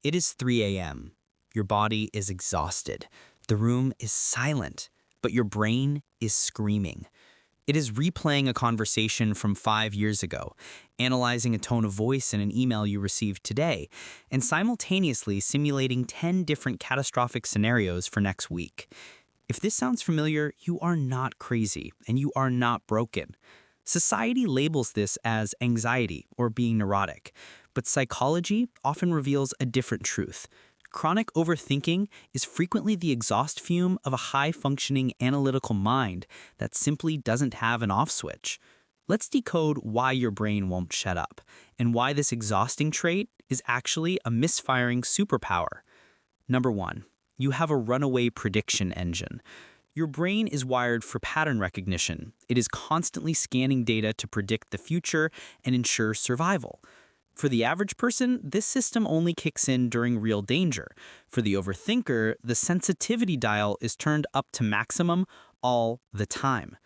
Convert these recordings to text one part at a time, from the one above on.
It is 3 a.m. Your body is exhausted. The room is silent, but your brain is screaming. It is replaying a conversation from 5 years ago, analyzing a tone of voice in an email you received today, and simultaneously simulating 10 different catastrophic scenarios for next week. If this sounds familiar, you are not crazy, and you are not broken. Society labels this as anxiety or being neurotic, but psychology often reveals a different truth. Chronic overthinking is frequently the exhaust fume of a high-functioning analytical mind that simply doesn't have an off switch. Let's decode why your brain won't shut up, and why this exhausting trait is actually a misfiring superpower. Number 1. You have a runaway prediction engine. Your brain is wired for pattern recognition. It is constantly scanning data to predict the future and ensure survival. For the average person, this system only kicks in during real danger. For the overthinker, the sensitivity dial is turned up to maximum all the time.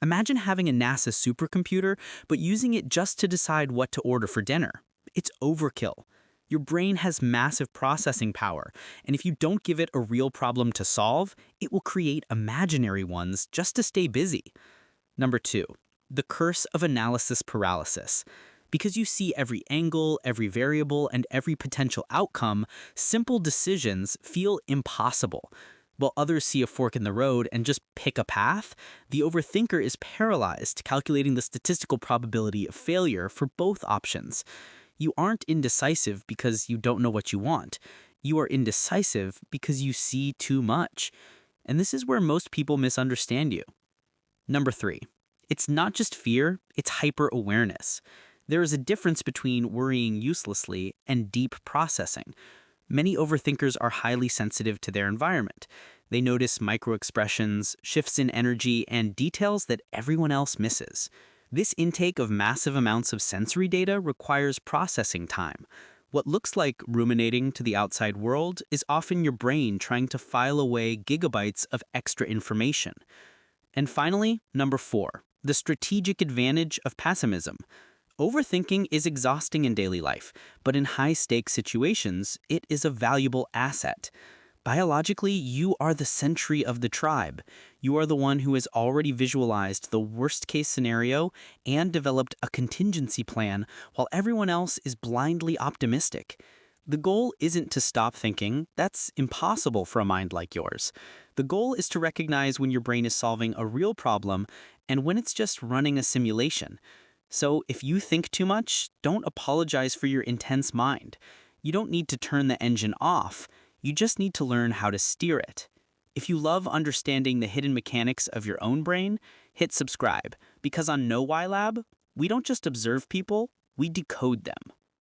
Imagine having a NASA supercomputer, but using it just to decide what to order for dinner. It's overkill. Your brain has massive processing power, and if you don't give it a real problem to solve, it will create imaginary ones just to stay busy. Number 2, the curse of analysis paralysis. Because you see every angle, every variable, and every potential outcome, simple decisions feel impossible. While others see a fork in the road and just pick a path, the overthinker is paralyzed, calculating the statistical probability of failure for both options. You aren't indecisive because you don't know what you want. You are indecisive because you see too much. And this is where most people misunderstand you. Number 3, it's not just fear, it's hyper-awareness. There is a difference between worrying uselessly and deep processing. Many overthinkers are highly sensitive to their environment. They notice micro-expressions, shifts in energy, and details that everyone else misses. This intake of massive amounts of sensory data requires processing time. What looks like ruminating to the outside world is often your brain trying to file away gigabytes of extra information. And finally, number 4, the strategic advantage of pessimism. Overthinking is exhausting in daily life, but in high-stakes situations, it is a valuable asset. Biologically, you are the sentry of the tribe. You are the one who has already visualized the worst-case scenario and developed a contingency plan while everyone else is blindly optimistic. The goal isn't to stop thinking. That's impossible for a mind like yours. The goal is to recognize when your brain is solving a real problem and when it's just running a simulation. So if you think too much, don't apologize for your intense mind. You don't need to turn the engine off. You just need to learn how to steer it. If you love understanding the hidden mechanics of your own brain, hit subscribe, because on Know Why Lab, we don't just observe people, we decode them.